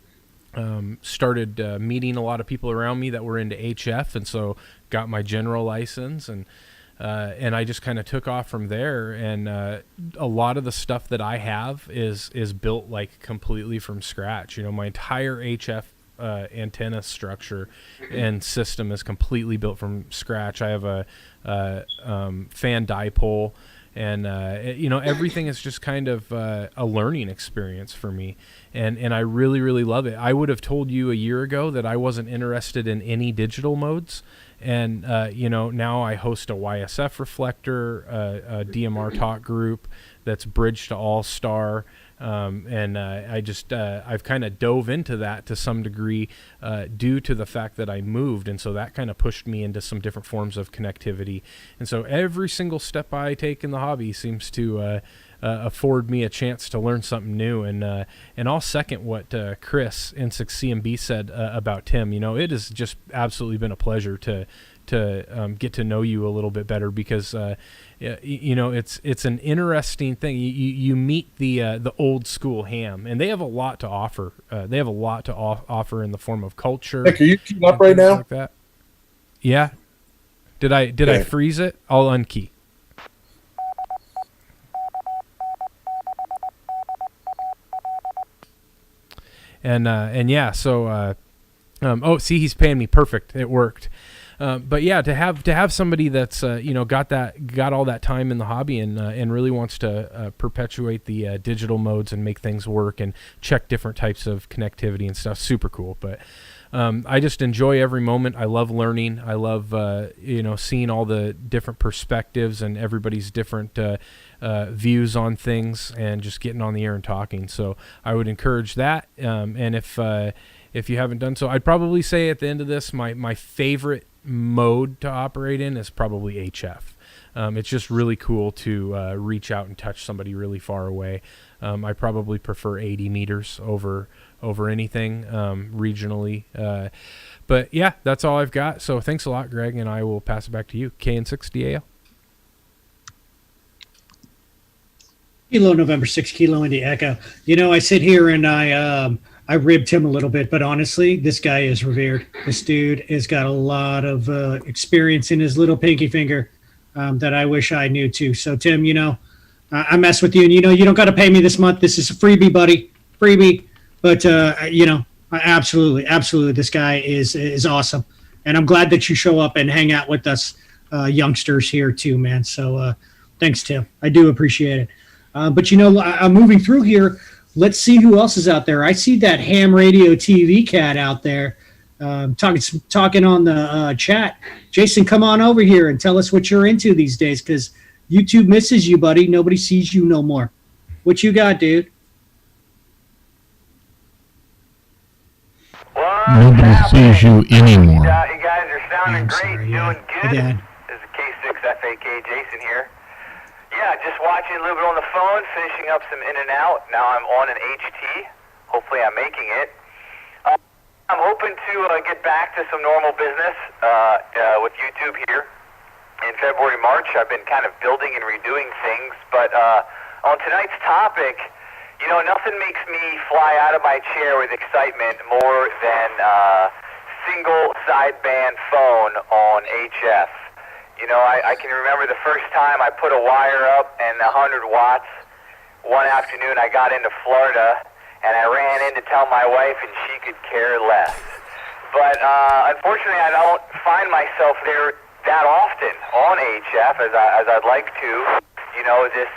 started meeting a lot of people around me that were into HF, and so got my general license, and I just kind of took off from there. And a lot of the stuff that I have is built like completely from scratch. My entire HF antenna structure and system is completely built from scratch. I have a fan dipole, and everything is just kind of a learning experience for me, and I really, really love it. I would have told you a year ago that I wasn't interested in any digital modes, and now I host a YSF reflector, a DMR talk group that's bridged to All-Star. I've kind of dove into that to some degree due to the fact that I moved, and so that kind of pushed me into some different forms of connectivity. And so every single step I take in the hobby seems to afford me a chance to learn something new. And I'll second what Chris N6CMB said about Tim. It has just absolutely been a pleasure to get to know you a little bit better, because it's an interesting thing. You meet the old school ham, and they have a lot to offer. They have a lot to offer in the form of culture. Nick, are you queued up right now? Like that. Yeah. Did I freeze it? I'll unkey. And yeah, so see, he's paying me. Perfect. It worked. But yeah, to have somebody that's got all that time in the hobby and really wants to perpetuate the digital modes and make things work and check different types of connectivity and stuff, super cool. But I just enjoy every moment. I love learning. I love seeing all the different perspectives and everybody's different views on things, and just getting on the air and talking. So I would encourage that. And if you haven't done so, I'd probably say at the end of this, my favorite mode to operate in is probably HF. It's just really cool to reach out and touch somebody really far away. I probably prefer 80 meters over anything regionally. But yeah, that's all I've got. So thanks a lot, Greg, and I will pass it back to you. KN6DAL. Kilo November 6 Kilo Indy Echo. I sit here and I ribbed him a little bit, but honestly, this guy is revered. This dude has got a lot of experience in his little pinky finger that I wish I knew too. So Tim, I mess with you, and you don't got to pay me this month. This is a freebie, buddy, freebie. But absolutely, this guy is awesome, and I'm glad that you show up and hang out with us youngsters here too, man. So thanks, Tim. I do appreciate it. But I'm moving through here. Let's see who else is out there. I see that Ham Radio TV cat out there talking on the chat. Jason, come on over here and tell us what you're into these days, because YouTube misses you, buddy. Nobody sees you no more. What you got, dude? What? Nobody sees you anymore. You guys are sounding I'm great, sorry, doing yeah. good. Again. This is K6FAK Jason here. Yeah, just watching a little bit on the phone, finishing up some in and out. Now I'm on an HT. Hopefully I'm making it. I'm hoping to get back to some normal business with YouTube here in February, March. I've been kind of building and redoing things, but on tonight's topic, you know, nothing makes me fly out of my chair with excitement more than single sideband phone on HF. You know, I can remember the first time I put a wire up and 100 watts. One afternoon I got into Florida and I ran in to tell my wife and she could care less. But unfortunately I don't find myself there that often on HF as I'd like to. You know, this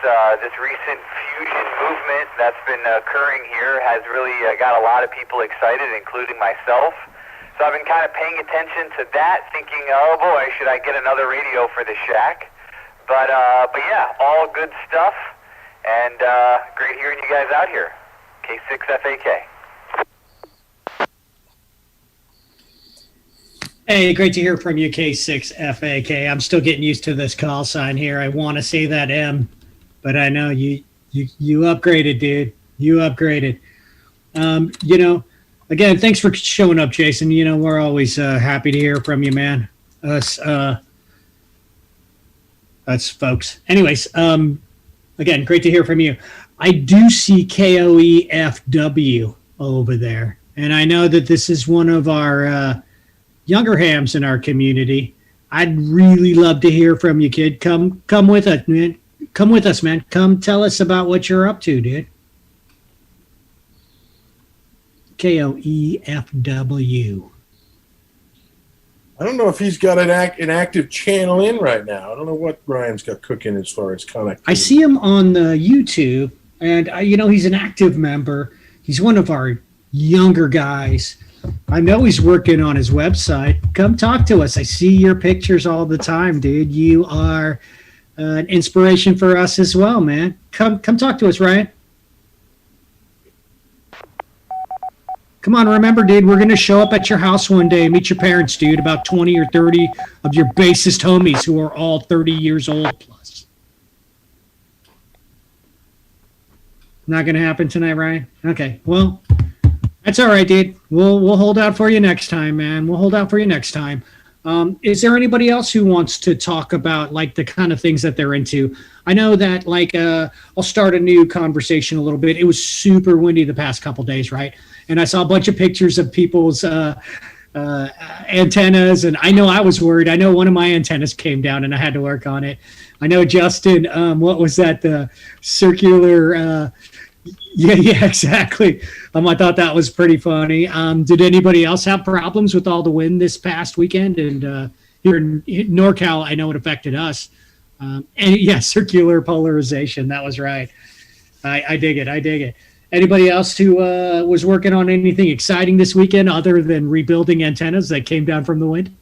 recent fusion movement that's been occurring here has really got a lot of people excited, including myself. So I've been kind of paying attention to that, thinking, oh boy, should I get another radio for the shack? But yeah, all good stuff, and great hearing you guys out here. K6FAK. Hey, great to hear from you, K6FAK. I'm still getting used to this call sign here. I want to say that M, but I know you upgraded, dude. You upgraded. You know, again, thanks for showing up, Jason. You know, we're always happy to hear from you, man. Us folks. Anyways, again, great to hear from you. I do see KOEFW over there, and I know that this is one of our younger hams in our community. I'd really love to hear from you, kid. Come with us, man. Come with us, man. Come tell us about what you're up to, dude. KOEFW. I don't know if he's got an active channel in right now. I don't know what Brian's got cooking as far as connectivity. I see him on the YouTube, and you know, he's an active member. He's one of our younger guys. I know he's working on his website. Come talk to us. I see your pictures all the time, dude. You are an inspiration for us as well, man. Come talk to us, Ryan. Come on, remember, dude, we're going to show up at your house one day and meet your parents, dude, about 20 or 30 of your basest homies who are all 30 years old plus. Not going to happen tonight, Ryan? Okay, well, that's all right, dude. We'll hold out for you next time, man. We'll hold out for you next time. Is there anybody else who wants to talk about, like, the kind of things that they're into? I know that, like, I'll start a new conversation a little bit. It was super windy the past couple days, right? And I saw a bunch of pictures of people's antennas, and I know I was worried. I know one of my antennas came down, and I had to work on it. I know Justin, what was that? The circular. Yeah, exactly. I thought that was pretty funny. Did anybody else have problems with all the wind this past weekend? And here in NorCal, I know it affected us. And yeah, circular polarization. That was right. I dig it. I dig it. Anybody else who was working on anything exciting this weekend other than rebuilding antennas that came down from the wind?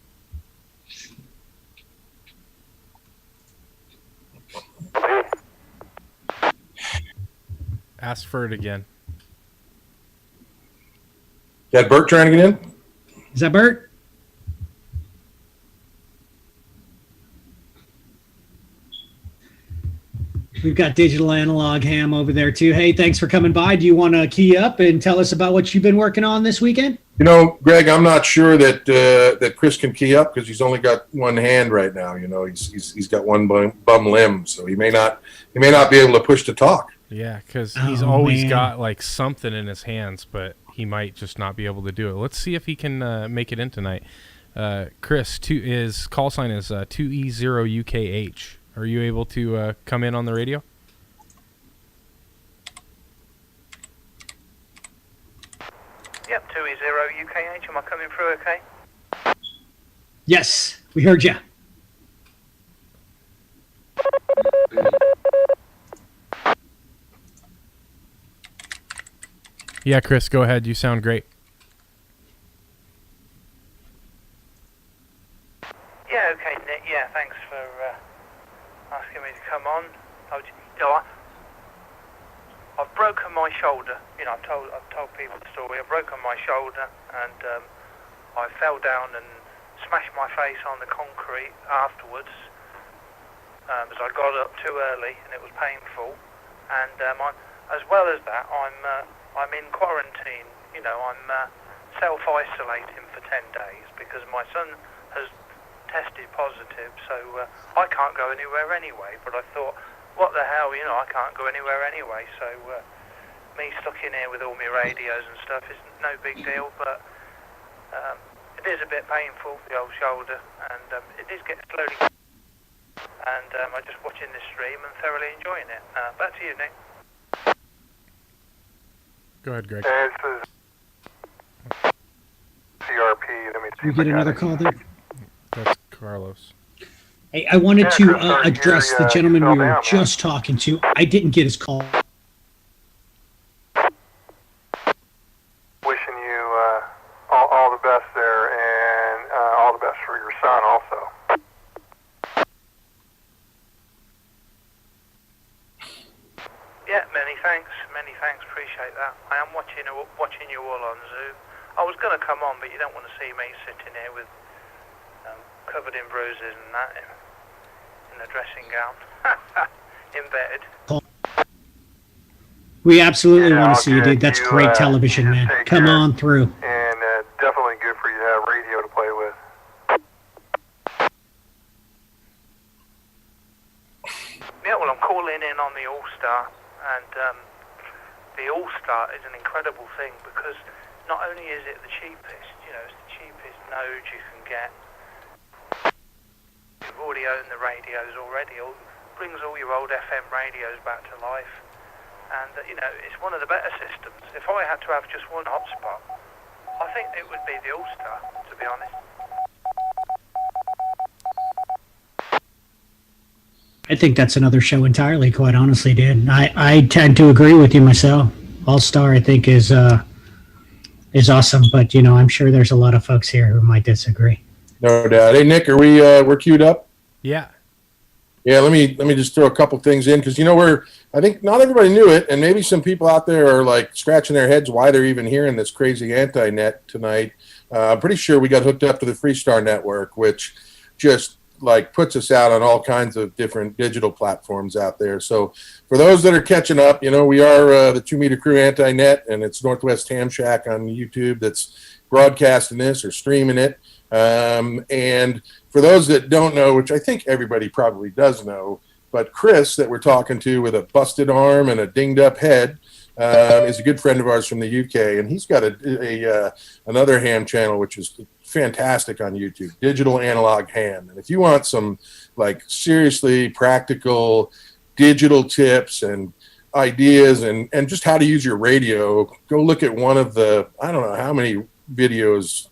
Ask for it again. Got Bert trying to get in? Is that Bert? We've got Digital Analog Ham over there too. Hey, thanks for coming by. Do you want to key up and tell us about what you've been working on this weekend? You know, Greg, I'm not sure that that Chris can key up because he's only got one hand right now. You know, he's got one bum limb, so he may not be able to push to talk. Yeah, because he's always got like something in his hands, but he might just not be able to do it. Let's see if he can make it in tonight. Chris, his call sign is 2E0UKH. Are you able to come in on the radio? Yep, 2E0UKH. Am I coming through okay? Yes, we heard you. Yeah, Chris, go ahead. You sound great. Yeah, okay, Nick. Yeah, thanks for asking me to come on. I've broken my shoulder. You know, I've told people the story. I've broken my shoulder, and I fell down and smashed my face on the concrete afterwards, as I got up too early and it was painful. And as well as that, I'm in quarantine. You know, I'm self-isolating for 10 days because my son has tested positive, so I can't go anywhere anyway. But I thought, what the hell, you know, I can't go anywhere anyway, so me stuck in here with all my radios and stuff is no big deal, but it is a bit painful, the old shoulder, and it is getting slowly, and I'm just watching this stream and thoroughly enjoying it. Back to you, Nick. Go ahead, Greg. This is CRP. Let me see We if I get got another it. call there. That's Carlos. Hey, I wanted Yeah, to Chris, sorry to hear address you, the gentleman you we fell were down, man. just talking to. I didn't get his call. Wishing you all the best there, and all the best for your son also. Yeah, many thanks, appreciate that. I am watching you all on Zoom. I was going to come on, but you don't want to see me sitting here with covered in bruises and that in a dressing gown, in bed. We absolutely Yeah, want I'll to see you, get dude. That's you, great television, you man. just take Come care. on through. And definitely good for you to have radio to play with. Yeah, well, I'm calling in on the All-Star, and the All-Star is an incredible thing because not only is it the cheapest, you know, it's the cheapest node you can get. You've already owned the radios already. Brings all your old FM radios back to life. And, you know, it's one of the better systems. If I had to have just one hotspot, I think it would be the All-Star, to be honest. I think that's another show entirely, quite honestly, dude. I tend to agree with you myself. All-Star, I think, is awesome, but, you know, I'm sure there's a lot of folks here who might disagree. No doubt. Hey, Nick, are we're queued up? Yeah. Yeah, let me just throw a couple things in because, you know, I think not everybody knew it, and maybe some people out there are like scratching their heads why they're even hearing this crazy anti-net tonight. I'm pretty sure we got hooked up to the Freestar network, which just like puts us out on all kinds of different digital platforms out there. So for those that are catching up, you know, we are the 2 Meter Crew Anti-Net, and it's Northwest Ham Shack on YouTube that's broadcasting this or streaming it. And for those that don't know, which I think everybody probably does know, but Chris that we're talking to with a busted arm and a dinged up head is a good friend of ours from the UK, and he's got another ham channel which is fantastic on YouTube, Digital Analog Ham. And if you want some like seriously practical digital tips and ideas and just how to use your radio, go look at one of the, I don't know how many videos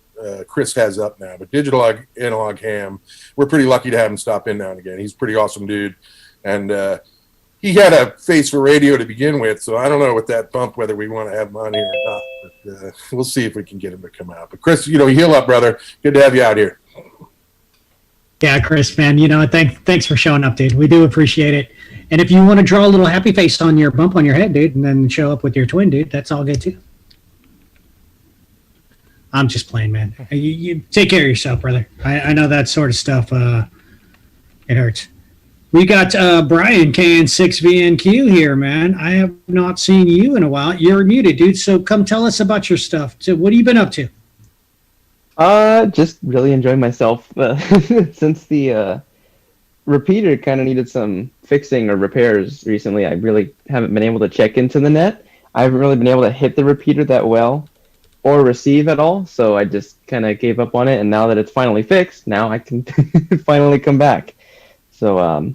Chris has up now, but Digital Analog Ham, we're pretty lucky to have him stop in now and again. He's a pretty awesome dude. And he had a face for radio to begin with, so I don't know with that bump whether we want to have him on here or not. But we'll see if we can get him to come out. But Chris, you know, heal up, brother. Good to have you out here. Yeah, Chris, man, you know, thanks for showing up, dude. We do appreciate it. And if you want to draw a little happy face on your bump on your head, dude, and then show up with your twin, dude, that's all good too. I'm just playing, man. You take care of yourself, brother. I know that sort of stuff, it hurts. We got Brian KN6VNQ here, man. I have not seen you in a while. You're muted, dude, so come tell us about your stuff. So what have you been up to? Just really enjoying myself. Since the repeater kind of needed some fixing or repairs recently, I really haven't been able to check into the net. I haven't really been able to hit the repeater that well or receive at all, so I just kind of gave up on it, and now that it's finally fixed, now I can finally come back. So,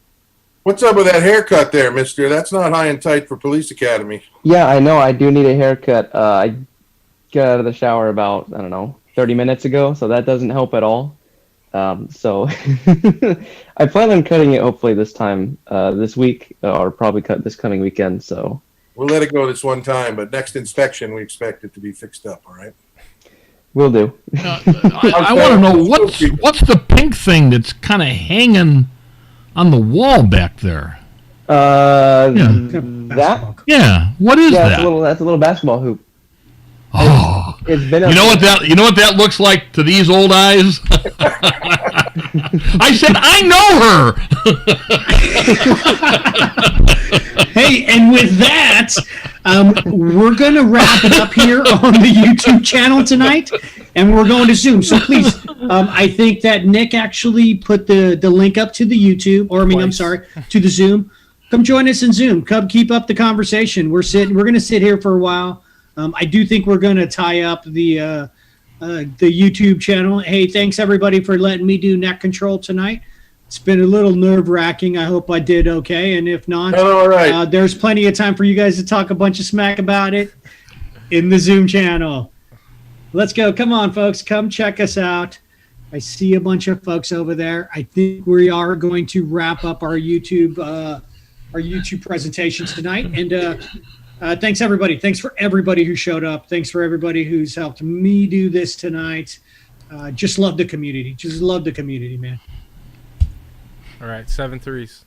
what's up with that haircut there, mister? That's not high and tight for Police Academy. yeah, I know, I do need a haircut. I got out of the shower about, 30 minutes ago, so that doesn't help at all. So, I plan on cutting it hopefully this time, this week, or probably cut this coming weekend, so. We'll let it go this one time, but next inspection, we expect it to be fixed up, all right? Will do. I want to know what's the pink thing that's kind of hanging on the wall back there? That? Yeah. What is that? That's a little basketball hoop. Oh. It's been You know what that looks like to these old eyes? I said I know her. Hey, and with that, we're going to wrap it up here on the YouTube channel tonight, and we're going to Zoom. So please, I think that Nick actually put the link up to the YouTube, or I'm sorry, to the Zoom. Come join us in Zoom. Come keep up the conversation. We're going to sit here for a while. I do think we're going to tie up the YouTube channel. Hey, thanks everybody for letting me do net control tonight. It's been a little nerve-wracking. I hope I did okay, and if not, all right. There's plenty of time for you guys to talk a bunch of smack about it in the Zoom channel. Let's go. Come on, folks. Come check us out. I see a bunch of folks over there. I think we are going to wrap up our YouTube presentations tonight. And thanks, everybody. Thanks for everybody who showed up. Thanks for everybody who's helped me do this tonight. Just love the community. Just love the community, man. All right, 7 threes.